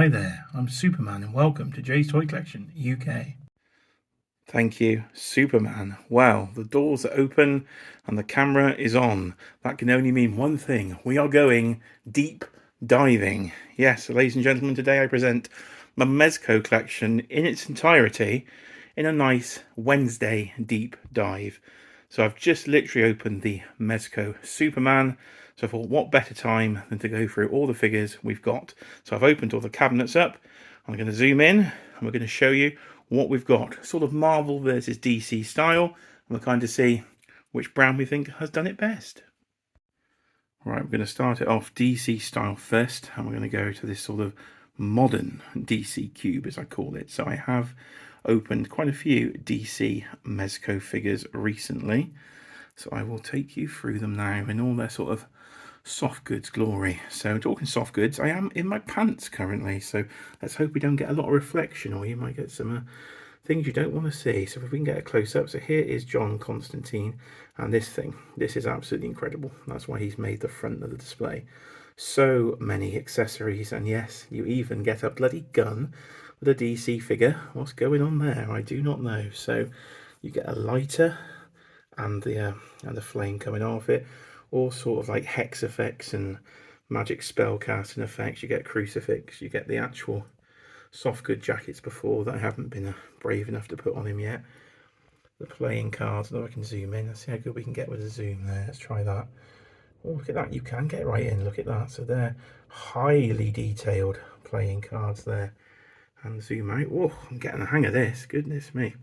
Hi there, I'm Superman and welcome to Jay's Toy Collection UK. Thank you, Superman. Wow, the doors are open and the camera is on. That can only mean one thing. We are going deep diving. Yes, ladies and gentlemen, today I present my Mezco collection in its entirety in a nice Wednesday deep dive. So I've just literally opened the Mezco Superman. So I thought, what better time than to go through all the figures we've got. So I've opened all the cabinets up. I'm going to zoom in and we're going to show you what we've got. Sort of Marvel versus DC style. And we'll kind of see which brand we think has done it best. Right, we're going to start it off DC style first. And we're going to go to this sort of modern DC cube, as I call it. So I have opened quite a few DC Mezco figures recently. So I will take you through them now in all their sort of soft goods glory. So talking soft goods, I am in my pants currently, so let's hope we don't get a lot of reflection, or you might get some things you don't want to see. So if we can get a close-up, so here is John Constantine, and this is absolutely incredible. That's why he's made the front of the display. So many accessories, and yes, you even get a bloody gun with a DC figure. What's going on there? I do not know. So you get a lighter and the flame coming off it, all sort of like hex effects and magic spell casting effects. You get crucifix, you get the actual soft good jackets before that I haven't been brave enough to put on him yet. The playing cards, and I can zoom in. Let's see how good we can get with a zoom there. Let's try that. Oh, look at that, you can get right in, look at that. So they're highly detailed playing cards there. And zoom out. Oh, I'm getting the hang of this, goodness me.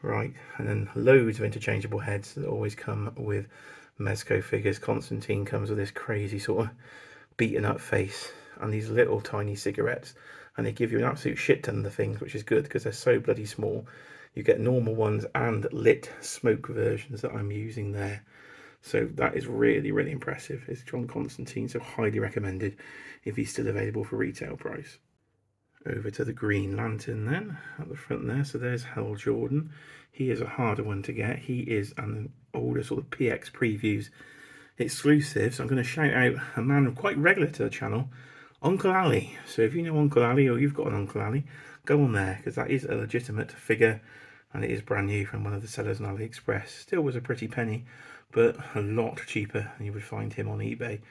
Right, and then loads of interchangeable heads that always come with Mezco figures. Constantine comes with this crazy sort of beaten up face and these little tiny cigarettes, and they give you an absolute shit ton of the things, which is good because they're so bloody small. You get normal ones and lit smoke versions that I'm using there. So that is really, really impressive. It's John Constantine, so highly recommended if he's still available for retail price. Over to the Green Lantern then, at the front there. So there's Hal Jordan. He is a harder one to get. He is an older sort of PX Previews exclusive. So I'm going to shout out a man quite regular to the channel, Uncle Ali. So if you know Uncle Ali, or you've got an Uncle Ali, go on there, because that is a legitimate figure. And it is brand new from one of the sellers on AliExpress. Still was a pretty penny, but a lot cheaper than you would find him on eBay.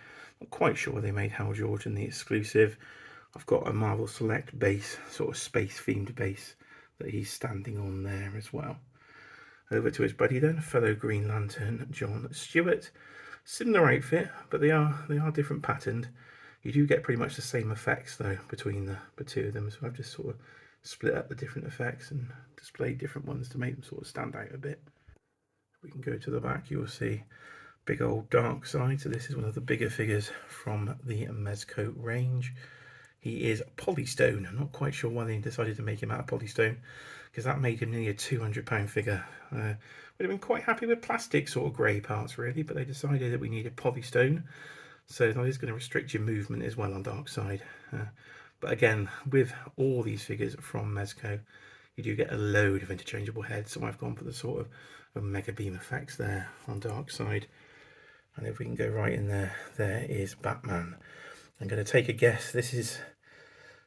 Not quite sure they made Hal Jordan the exclusive. I've got a Marvel Select base, sort of space themed base that he's standing on there as well. Over to his buddy then, fellow Green Lantern, John Stewart. Similar outfit, but they are different patterned. You do get pretty much the same effects though between the two of them. So I've just sort of split up the different effects and displayed different ones to make them sort of stand out a bit. If we can go to the back, you'll see big old Darkseid. So this is one of the bigger figures from the Mezco range. He is Polystone. I'm not quite sure why they decided to make him out of polystone, because that made him nearly a £200 figure. Would have been quite happy with plastic sort of grey parts really, but they decided that we needed polystone. So that is going to restrict your movement as well on Darkseid. But again, with all these figures from Mezco, you do get a load of interchangeable heads. So I've gone for the sort of mega beam effects there on Darkseid. And if we can go right in there, there is Batman. I'm going to take a guess. This is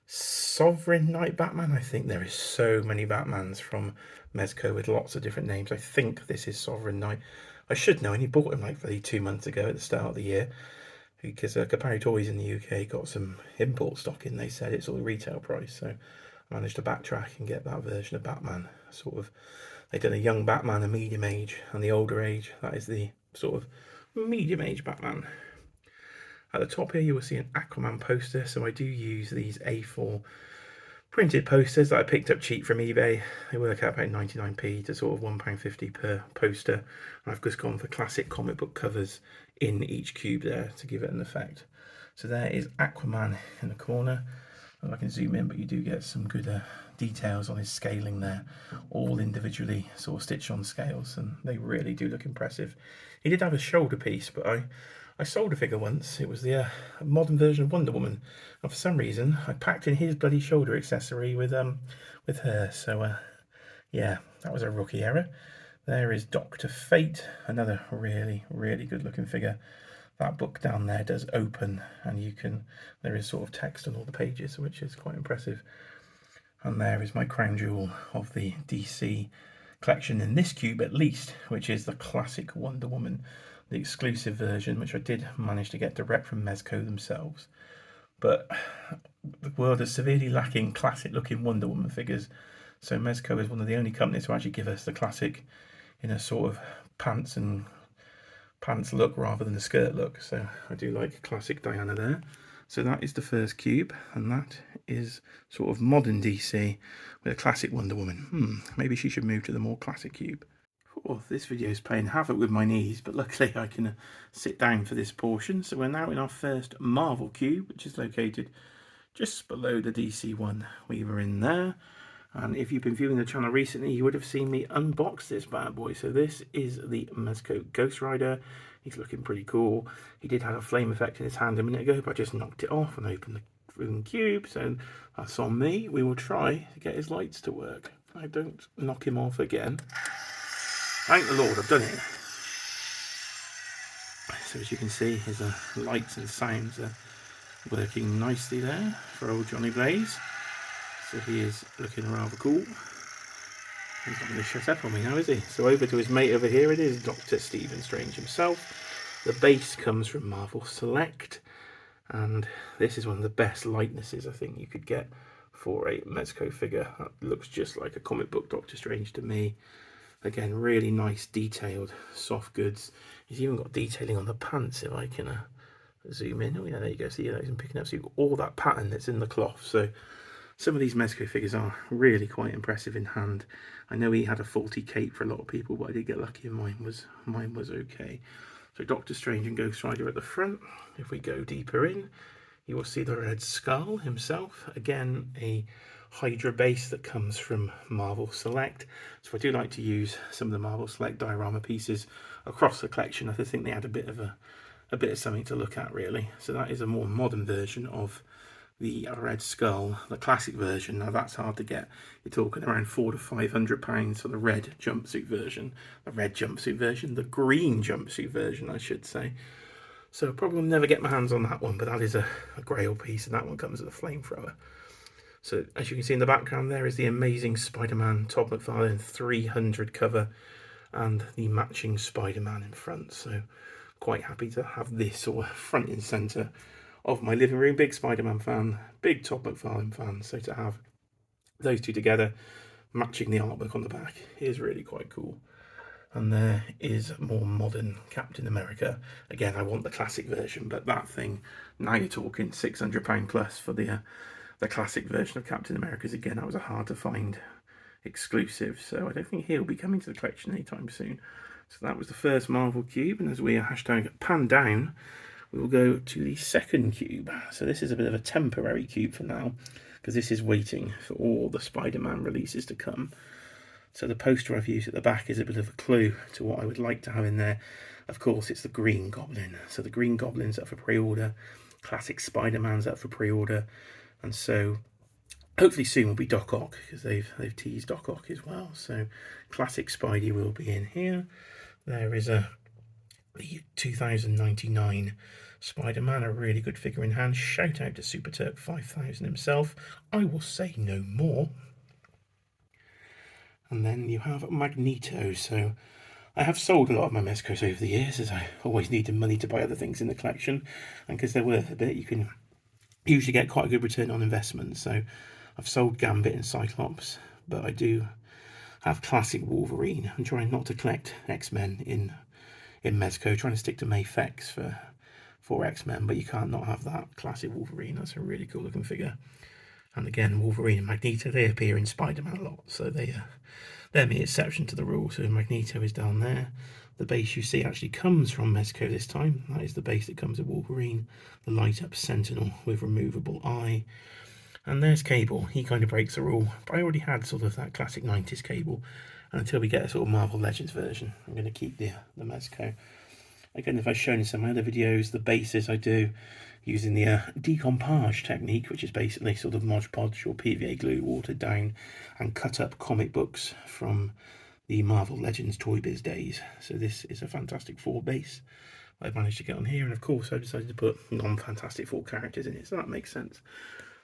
Sovereign Knight Batman. I think there is so many Batmans from Mezco with lots of different names. I think this is Sovereign Knight. I should know, and he bought him like 2 months ago at the start of the year, because Capari Toys in the UK got some import stock in. They said it's all retail price, so I managed to backtrack and get that version of Batman. Sort of, they did a young Batman, a medium age, and the older age. That is the sort of medium age Batman. At the top here you will see an Aquaman poster, so I do use these A4 printed posters that I picked up cheap from eBay. They work out about 99p to sort of £1.50 per poster. And I've just gone for classic comic book covers in each cube there to give it an effect. So there is Aquaman in the corner. I can zoom in, but you do get some good details on his scaling there, all individually sort of stitched on scales, and they really do look impressive. He did have a shoulder piece, but I sold a figure once. It was the modern version of Wonder Woman, and for some reason I packed in his bloody shoulder accessory with her. So yeah, that was a rookie error. There is Dr. Fate, another really good looking figure. that book down there does open, and there is sort of text on all the pages, which is quite impressive. And there is my crown jewel of the DC collection in this cube at least, which is the classic Wonder Woman, the exclusive version, which I did manage to get direct from Mezco themselves. But the world is severely lacking classic looking Wonder Woman figures, so Mezco is one of the only companies who actually give us the classic in a sort of pants look rather than the skirt look. So I do like classic Diana there. So that is the first cube, and that is sort of modern DC with a classic Wonder Woman. Maybe she should move to the more classic cube. Oh, this video is playing havoc with my knees, but luckily I can sit down for this portion. So we're now in our first Marvel cube, which is located just below the DC one we were in there. And if you've been viewing the channel recently, you would have seen me unbox this bad boy. So this is the Mezco Ghost Rider. He's looking pretty cool. He did have a flame effect in his hand a minute ago, but I just knocked it off and opened the room cube. So that's on me. We will try to get his lights to work. I don't knock him off again. Thank the Lord, I've done it. So as you can see, his lights and sounds are working nicely there for old Johnny Blaze. So he is looking rather cool. He's not going to shut up on me now, is he? So over to his mate over here, it is Dr. Stephen Strange himself. The base comes from Marvel Select, and this is one of the best likenesses I think you could get for a Mezco figure. That looks just like a comic book Doctor Strange to me. Again, really nice detailed soft goods. He's even got detailing on the pants if I can zoom in. Oh yeah, there you go. See, I'm picking up. So you've got all that pattern that's in the cloth. So some of these Mezco figures are really quite impressive in hand. I know he had a faulty cape for a lot of people, but I did get lucky and mine was okay. So Doctor Strange and Ghost Rider at the front. If we go deeper in, you will see the Red Skull himself. Again, a Hydra base that comes from Marvel Select. So I do like to use some of the Marvel Select diorama pieces across the collection. I think they had a bit of something to look at, really. So that is a more modern version of the Red Skull, the classic version. Now that's hard to get. You're talking around £400 to £500 for the red jumpsuit version, the green jumpsuit version, I should say. So probably will never get my hands on that one, but that is a grail piece, and that one comes with a flamethrower. So as you can see in the background, there is the amazing Spider-Man Todd McFarlane 300 cover and the matching Spider-Man in front. So quite happy to have this sort of front and centre of my living room. Big Spider-Man fan, big Todd McFarlane fan. So to have those two together, matching the artwork on the back, is really quite cool. And there is more modern Captain America. Again, I want the classic version, but that thing, now you're talking £600 plus for the classic version of Captain America's. Again, that was a hard to find exclusive, so I don't think he'll be coming to the collection anytime soon. So that was the first Marvel cube, and as we are hashtag pan down, we will go to the second cube. So this is a bit of a temporary cube for now, because this is waiting for all the Spider-Man releases to come. So the poster I've used at the back is a bit of a clue to what I would like to have in there. Of course, it's the Green Goblin. So the Green Goblin's up for pre-order, classic Spider-Man's up for pre-order, and so hopefully soon will be Doc Ock, because they've teased Doc Ock as well. So classic Spidey will be in here. There is the 2099 Spider-Man, a really good figure in hand. Shout out to Super Turk 5000 himself. I will say no more. And then you have Magneto. So I have sold a lot of my Mezcos over the years, as I always needed money to buy other things in the collection, and because they're worth a bit, you can usually get quite a good return on investment. So I've sold Gambit and Cyclops, but I do have classic Wolverine. I'm trying not to collect X-Men in Mezco, trying to stick to Mayfex for X-Men, but you can't not have that classic Wolverine. That's a really cool looking figure. And again, Wolverine and Magneto, they appear in Spider-Man a lot, so they're the exception to the rule. So Magneto is down there. The base you see actually comes from Mezco this time. That is the base that comes with Wolverine, the light-up Sentinel with removable eye. And there's Cable. He kind of breaks the rule, but I already had sort of that classic 90s Cable. And until we get a sort of Marvel Legends version, I'm going to keep the Mezco. Again, if I've shown in some of my other videos, the bases I do using the decoupage technique, which is basically sort of Mod Podge or PVA glue, watered down and cut up comic books from the Marvel Legends Toy Biz days. So this is a Fantastic Four base I've managed to get on here, and of course I've decided to put non-Fantastic Four characters in it, so that makes sense.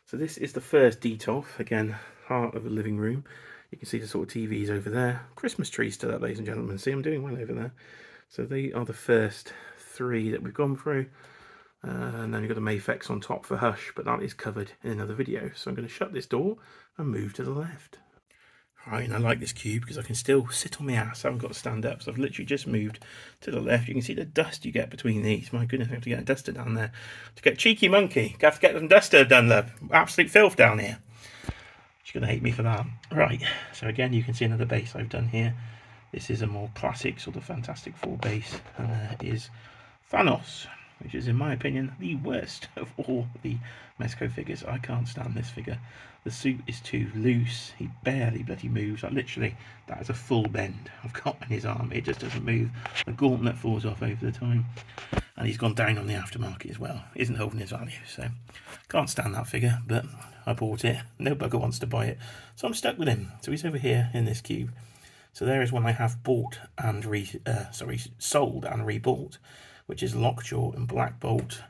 So this is the first Detolf, again, heart of the living room. You can see the sort of TVs over there. Christmas trees to that, ladies and gentlemen. See, I'm doing well over there. So they are the first 3 that we've gone through. And then you've got the Mafex on top for Hush, but that is covered in another video. So I'm going to shut this door and move to the left. Right, and I like this cube because I can still sit on my ass. I haven't got to stand up, so I've literally just moved to the left. You can see the dust you get between these. My goodness, I have to get a duster down there. To get cheeky monkey, I have to get some duster done, love. Absolute filth down here. She's going to hate me for that. Right, so again, you can see another base I've done here. This is a more classic sort of Fantastic Four base, and there is Thanos, which is, in my opinion, the worst of all the Mezco figures. I can't stand this figure. The suit is too loose. He barely bloody moves. Like, literally, that is a full bend I've got in his arm. It just doesn't move. The gauntlet falls off over the time. And he's gone down on the aftermarket as well. Isn't holding his value. So, can't stand that figure, but I bought it. No bugger wants to buy it. So I'm stuck with him. So he's over here in this cube. So there is one I have bought and sold and rebought, which is Lockjaw and Black Bolt.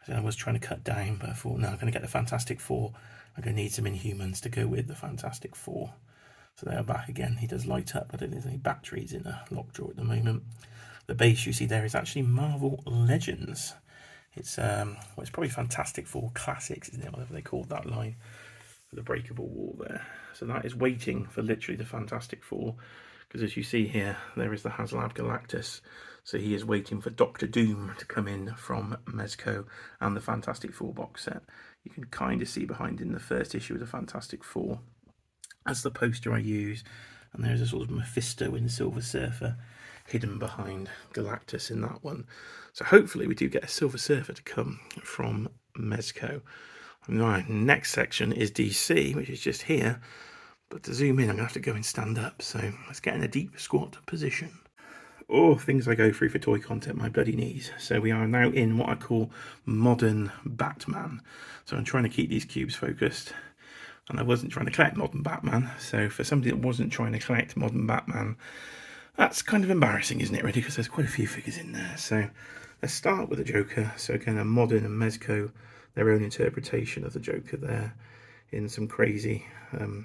So I was trying to cut down, but I thought, no, I'm going to get the Fantastic Four. I'm going to need some Inhumans to go with the Fantastic Four. So they are back again. He does light up. I don't think there's any batteries in a Lockjaw at the moment. The base you see there is actually Marvel Legends. It's it's probably Fantastic Four Classics, isn't it? Whatever they called that line. The breakable wall there. So that is waiting for literally the Fantastic Four. Because as you see here, there is the HasLab Galactus. So he is waiting for Doctor Doom to come in from Mezco and the Fantastic Four box set. You can kind of see behind in the first issue of the Fantastic Four. That's the poster I use. And there's a sort of Mephisto in Silver Surfer hidden behind Galactus in that one. So hopefully we do get a Silver Surfer to come from Mezco. Right, next section is DC, which is just here. But to zoom in, I'm going to have to go and stand up. So let's get in a deep squat position. Oh, things I go through for toy content, my bloody knees. So we are now in what I call modern Batman. So I'm trying to keep these cubes focused. And I wasn't trying to collect modern Batman. So for somebody that wasn't trying to collect modern Batman, that's kind of embarrassing, isn't it, really? Because there's quite a few figures in there. So let's start with the Joker. So again, a modern and Mezco, their own interpretation of the Joker there in some crazy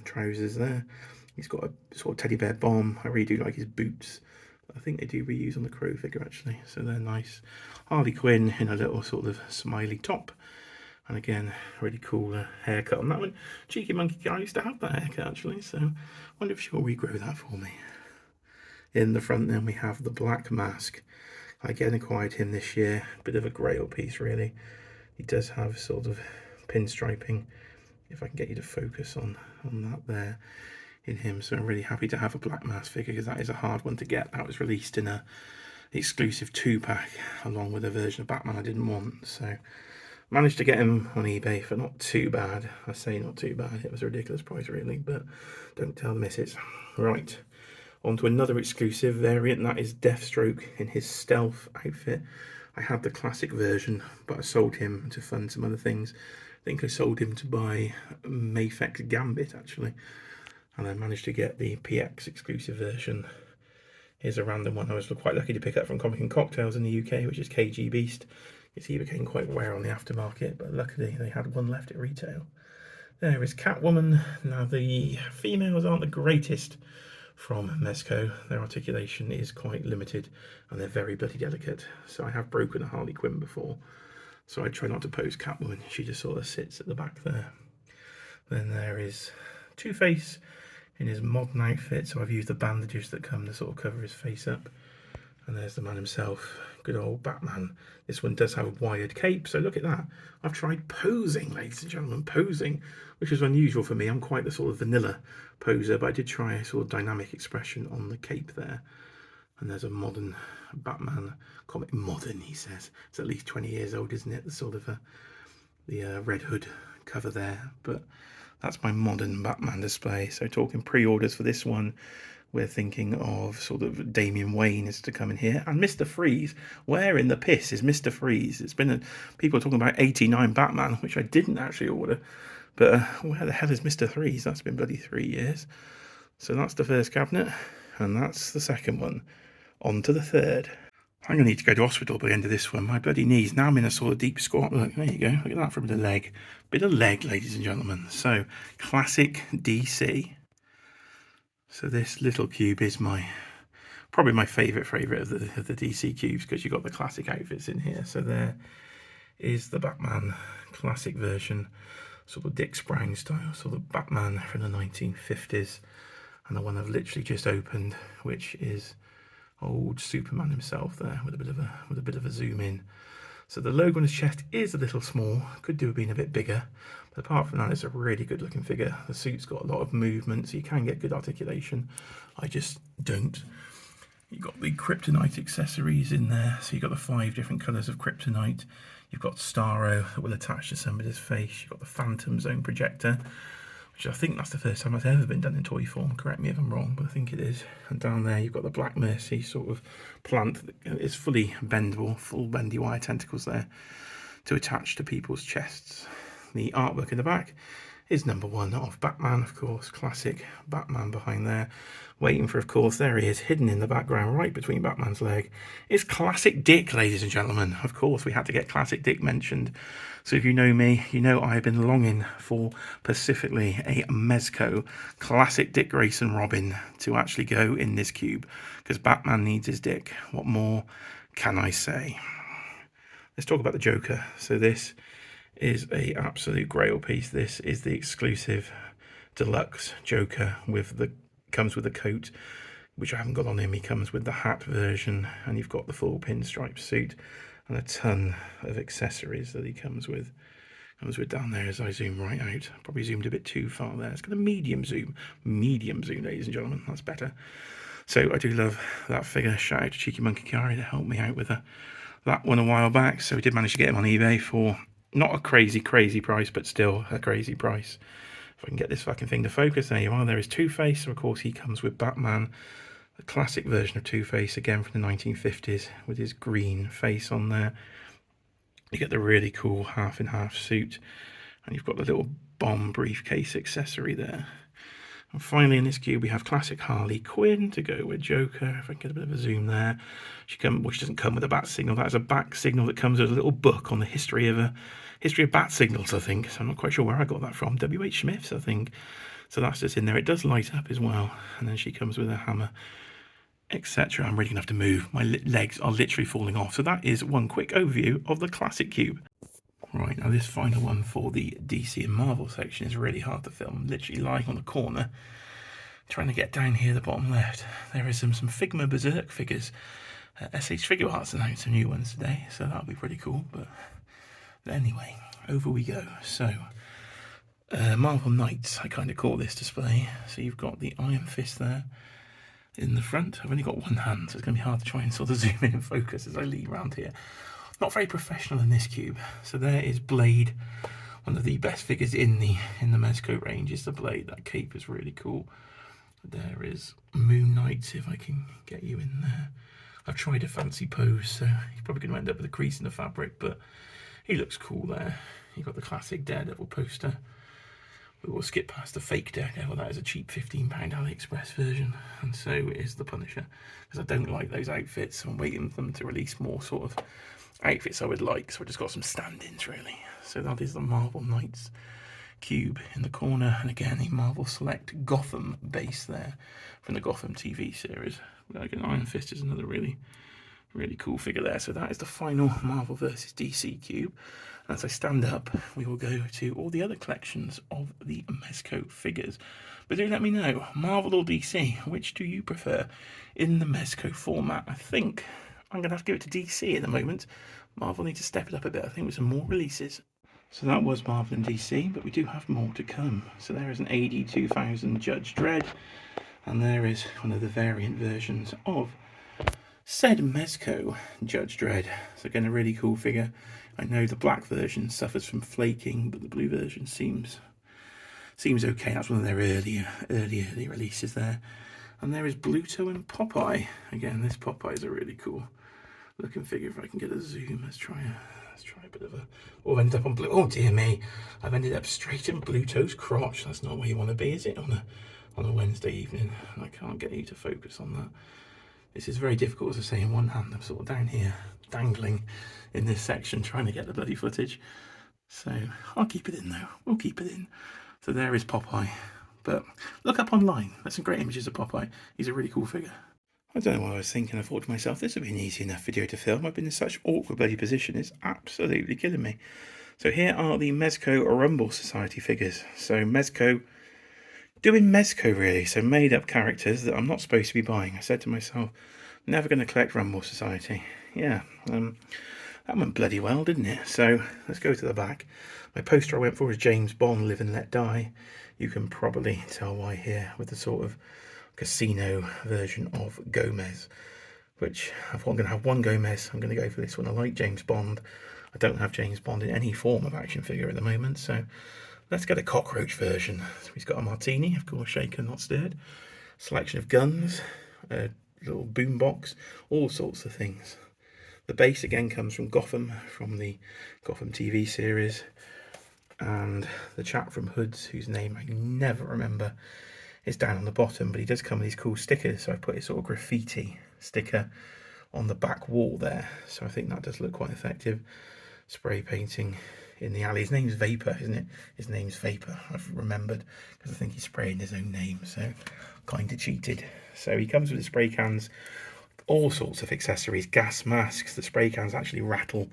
trousers there. He's got a sort of teddy bear bomb. I really do like his boots. I think they do reuse on the Crow figure actually, so they're nice. Harley Quinn in a little sort of smiley top. And again, really cool haircut on that one. Cheeky Monkey guy used to have that haircut actually, so I wonder if she'll regrow that for me. In the front then we have the Black Mask. I again acquired him this year. Bit of a grail piece really. He does have sort of pinstriping, if I can get you to focus on that there in him. So I'm really happy to have a Black Mask figure because that is a hard one to get. That was released in a exclusive 2-pack along with a version of Batman I didn't want. So managed to get him on eBay for not too bad. I say not too bad. It was a ridiculous price really, but don't tell the missus. Right, on to another exclusive variant. That is Deathstroke in his stealth outfit. I had the classic version, but I sold him to fund some other things. I think I sold him to buy Mafex Gambit actually. And I managed to get the PX exclusive version. Here's a random one I was quite lucky to pick up from Comic and Cocktails in the UK, which is KG Beast. You see, he became quite rare on the aftermarket, but luckily they had one left at retail. There is Catwoman. Now, the females aren't the greatest from Mezco. Their articulation is quite limited, and they're very bloody delicate. So I have broken a Harley Quinn before, so I try not to pose Catwoman. She just sort of sits at the back there. Then there is Two-Face in his modern outfit, so I've used the bandages that come to sort of cover his face up. And there's the man himself, good old Batman. This one does have a wired cape, so look at that. I've tried posing, ladies and gentlemen, posing, which is unusual for me. I'm quite the sort of vanilla poser, but I did try a sort of dynamic expression on the cape there. And there's a modern Batman comic. Modern, he says. It's at least 20 years old, isn't it? The sort of the Red Hood cover there, but that's my modern Batman display. So talking pre-orders for this one, we're thinking of sort of Damian Wayne is to come in here. And Mr. Freeze. Where in the piss is Mr. Freeze? It's been people are talking about 89 Batman, which I didn't actually order. But where the hell is Mr. Freeze? That's been bloody 3 years. So that's the first cabinet. And that's the second one. On to the third. I'm going to need to go to hospital by the end of this one. My bloody knees. Now I'm in a sort of deep squat. Look, there you go. Look at that for a bit of leg. Bit of leg, ladies and gentlemen. So, classic DC. So this little cube is probably my favourite of the DC cubes, because you've got the classic outfits in here. So there is the Batman classic version, sort of Dick Sprang style, sort of Batman from the 1950s. And the one I've literally just opened, which is old Superman himself there, with a bit of a zoom in. So the logo on his chest is a little small, could do have been a bit bigger, but apart from that, it's a really good looking figure. The suit's got a lot of movement, so you can get good articulation. I just don't. You've got the kryptonite accessories in there, so you've got the 5 different colours of kryptonite. You've got Starro that will attach to somebody's face. You've got the Phantom Zone projector, which I think that's the first time it's ever been done in toy form. Correct me if I'm wrong, but I think it is. And down there you've got the Black Mercy sort of plant that is fully bendable, full bendy wire tentacles there to attach to people's chests. The artwork in the back is #1 of Batman, of course, classic Batman behind there. Waiting for, of course, there he is, hidden in the background, right between Batman's leg. It's Classic Dick, ladies and gentlemen. Of course, we had to get Classic Dick mentioned. So if you know me, you know I have been longing for specifically a Mezco Classic Dick Grayson Robin to actually go in this cube, because Batman needs his dick. What more can I say? Let's talk about the Joker. So this is a absolute grail piece. This is the exclusive deluxe Joker comes with a coat, which I haven't got on him. He comes with the hat version, and you've got the full pinstripe suit and a ton of accessories that he comes with. Down there as I zoom right out. Probably zoomed a bit too far there. It's got a medium zoom, ladies and gentlemen. That's better. So I do love that figure. Shout out to Cheeky Monkey Kari to help me out with that one a while back. So we did manage to get him on eBay for not a crazy price, but still a crazy price. If I can get this fucking thing to focus, there you are. There is Two-Face. So of course he comes with Batman, the classic version of Two-Face, again from the 1950s, with his green face on there. You get the really cool half-in-half suit, and you've got the little bomb briefcase accessory there. And finally in this cube we have classic Harley Quinn to go with Joker. If I can get a bit of a zoom there. She doesn't come with a bat signal. That is a back signal that comes with a little book on the history of bat signals, I think. So I'm not quite sure where I got that from. W.H. Smith's, I think. So that's just in there. It does light up as well. And then she comes with a hammer, etc. I'm really going to have to move. My legs are literally falling off. So that is one quick overview of the classic cube. Right, now this final one for the DC and Marvel section is really hard to film. I'm literally lying on the corner, trying to get down here the bottom left. There is some Figma Berserk figures. SH Figure Arts announced some new ones today, so that'll be pretty cool. But anyway, over we go. So, Marvel Knights, I kind of call this display. So you've got the Iron Fist there in the front. I've only got one hand, so it's going to be hard to try and sort of zoom in and focus as I lean around here. Not very professional in this cube. So there is Blade, one of the best figures in the Mezco range is the Blade. That cape is really cool. There is Moon Knight, if I can get you in there. I've tried a fancy pose, so he's probably going to end up with a crease in the fabric, but he looks cool there. You've got the classic Daredevil poster. We will skip past the fake Daredevil. That is a cheap £15 AliExpress version, and so is the Punisher, because I don't like those outfits. I'm waiting for them to release more sort of outfits I would like, so I just got some stand-ins really. So that is the Marvel Knights cube in the corner, and again the Marvel Select Gotham base there from the Gotham TV series. Like an Iron Fist is another really cool figure there. So that is the final Marvel vs DC cube. And as I stand up, we will go to all the other collections of the Mezco figures. But do let me know, Marvel or DC, which do you prefer in the Mezco format? I think I'm going to have to give it to DC at the moment. Marvel need to step it up a bit, I think, with some more releases. So that was Marvel and DC, but we do have more to come. So there is an AD 2000 Judge Dredd, and there is one of the variant versions of said Mezco Judge Dredd. So again, a really cool figure. I know the black version suffers from flaking, but the blue version seems okay. That's one of their early releases there. And there is Bluto and Popeye. Again, this Popeye is a really cool looking figure. If I can get a zoom, let's try a bit of a. Oh, ended up on blue. Oh dear me, I've ended up straight in Bluto's crotch. That's not where you want to be, is it? On a Wednesday evening, and I can't get you to focus on that. This is very difficult to say in one hand. I'm sort of down here, dangling in this section, trying to get the bloody footage. So I'll keep it in though. We'll keep it in. So there is Popeye. But look up online. There's some great images of Popeye. He's a really cool figure. I don't know what I was thinking. I thought to myself, this would be an easy enough video to film. I've been in such awkward bloody position. It's absolutely killing me. So here are the Mezco Rumble Society figures. So Mezco, doing Mezco really. So made up characters that I'm not supposed to be buying. I said to myself, never going to collect Rumble Society. Yeah, that went bloody well, didn't it? So let's go to the back. My poster I went for was James Bond, Live and Let Die. You can probably tell why here, with the sort of casino version of Gomez, which if I'm going to have one Gomez, I'm going to go for this one. I like James Bond. I don't have James Bond in any form of action figure at the moment, so let's get a cockroach version. So he's got a martini, of course, shaken, not stirred. Selection of guns, a little boom box, all sorts of things. The base again comes from Gotham, from the Gotham TV series, and the chap from Hoods, whose name I never remember, is down on the bottom, but he does come with these cool stickers. So I put his sort of graffiti sticker on the back wall there, so I think that does look quite effective. Spray painting in the alley. His name's Vapor, isn't it? His name's Vapor, I've remembered, because I think he's spraying his own name, so kind of cheated. So he comes with the spray cans, all sorts of accessories, gas masks. The spray cans actually rattle,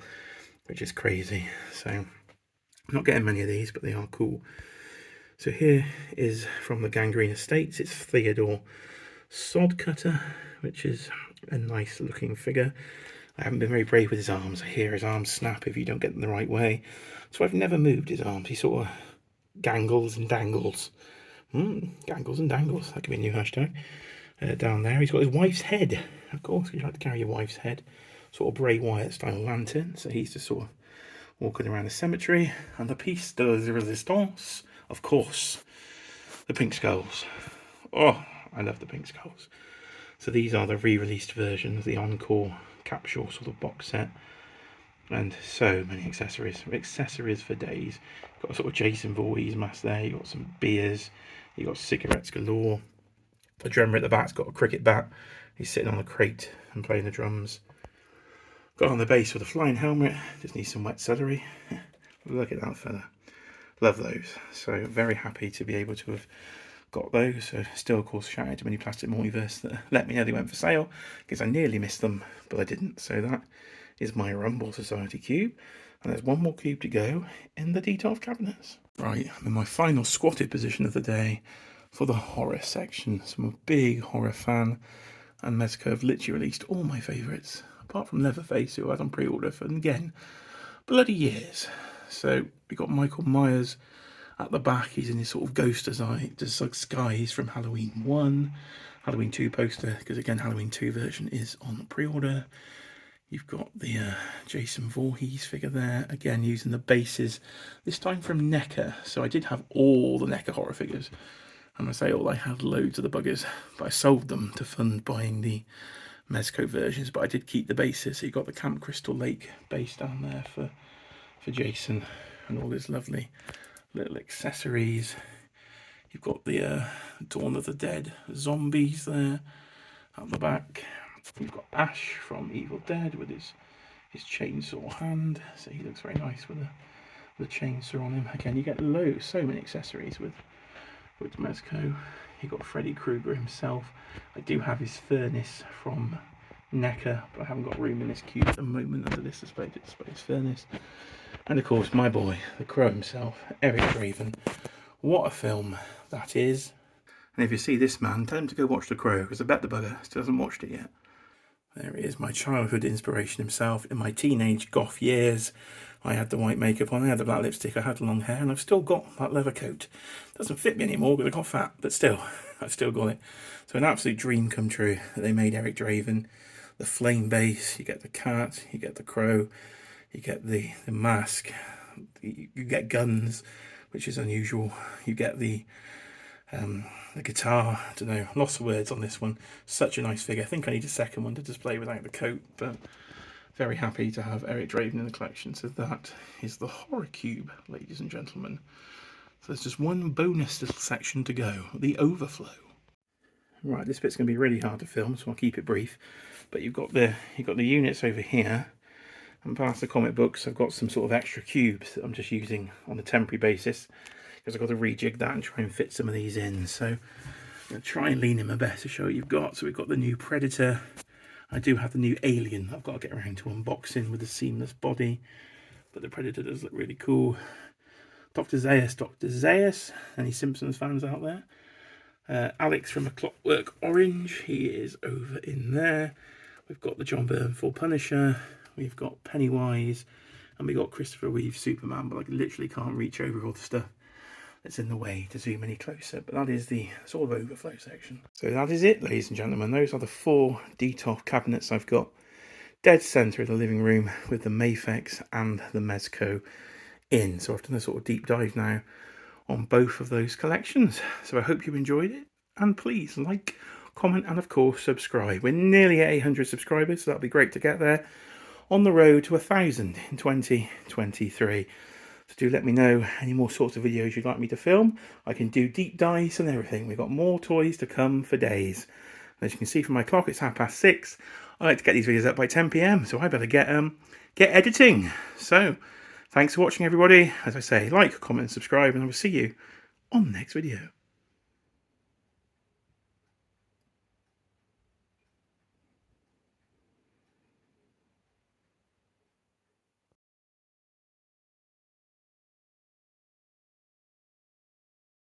which is crazy. So I'm not getting many of these, but they are cool. So here is from the Gangrene Estates. It's Theodore Sodcutter, which is a nice looking figure. I haven't been very brave with his arms. I hear his arms snap if you don't get them the right way. So I've never moved his arms. He sort of gangles and dangles. Gangles and dangles. That could be a new hashtag. Down there, he's got his wife's head. Of course, you like to carry your wife's head. Sort of Bray Wyatt style lantern. So he's just sort of walking around the cemetery. And the piece de resistance, of course, the pink skulls. Oh, I love the pink skulls. So these are the re-released versions, the encore capsule sort of box set. And so many accessories. Accessories for days. Got a sort of Jason Voorhees mask there. You got some beers. You got cigarettes galore. The drummer at the back's got a cricket bat. He's sitting on a crate and playing the drums. Got on the bass with a flying helmet. Just needs some wet celery. Look at that fella. Love those. So very happy to be able to have got those. So still, of course, shout out to Mini Plastic Multiverse that let me know they went for sale, because I nearly missed them, but I didn't. So that is my Rumble Society cube. And there's one more cube to go in the detailed cabinets. Right, I'm in my final squatted position of the day for the horror section. So I'm a big horror fan, and Mezco have literally released all my favourites, apart from Leatherface, who I had on pre-order for, again, bloody years. So we got Michael Myers at the back. He's in his sort of ghost disguise from Halloween 1, Halloween 2 poster, because again, Halloween 2 version is on pre-order. You've got the Jason Voorhees figure there, again using the bases, this time from NECA. So I did have all the NECA horror figures. And I say all, I had loads of the buggers, but I sold them to fund buying the Mezco versions. But I did keep the bases. So you've got the Camp Crystal Lake base down there for Jason, and all his lovely little accessories. You've got the Dawn of the Dead zombies there at the back. You've got Ash from Evil Dead with his chainsaw hand. So he looks very nice with the chainsaw on him. Again, you get so many accessories with Mezco. You got Freddy Krueger himself. I do have his furnace from NECA, but I haven't got room in this cube at the moment under this display furnace. And of course, my boy, the Crow himself, Eric Draven. What a film that is. And if you see this man, tell him to go watch The Crow, because I bet the bugger still hasn't watched it yet. There he is, my childhood inspiration himself. In my teenage goth years, I had the white makeup on, I had the black lipstick, I had long hair, and I've still got that leather coat. Doesn't fit me anymore because I got fat, but still, I've still got it. So an absolute dream come true that they made Eric Draven. The flame base, you get the cat, you get the crow, you get the mask, you get guns, which is unusual. You get the guitar. I don't know, lots of words on this one. Such a nice figure. I think I need a second one to display without the coat, but very happy to have Eric Draven in the collection. So that is the horror cube, ladies and gentlemen. So there's just one bonus little section to go, the Overflow. Right, this bit's going to be really hard to film, so I'll keep it brief. But you've got the units over here, and past the comic books, I've got some sort of extra cubes that I'm just using on a temporary basis because I've got to rejig that and try and fit some of these in. So I'm going to try and lean in my best to show what you've got. So we've got the new Predator. I do have the new Alien I've got to get around to unboxing with the seamless body, but the Predator does look really cool. Dr. Zaius, any Simpsons fans out there? Alex from A Clockwork Orange, he is over in there. We've got the John Byrne full Punisher, we've got Pennywise, and we've got Christopher Reeve Superman, but I literally can't reach over all the stuff that's in the way to zoom any closer. But that is the sort of overflow section. So that is it, ladies and gentlemen. Those are the 4 DTOF cabinets I've got dead centre of the living room with the Mafex and the Mezco in. So I've done a sort of deep dive now on both of those collections. So I hope you enjoyed it, and please like, comment, and of course subscribe. We're nearly at 800 subscribers, so that'll be great to get there on the road to 1,000 in 2023. So do let me know any more sorts of videos you'd like me to film. I can do deep dives and everything. We've got more toys to come for days. As you can see from my clock, it's 6:30. I like to get these videos up by 10 PM, so I better get editing. So thanks for watching, everybody. As I say, like, comment, and subscribe, and I will see you on the next video.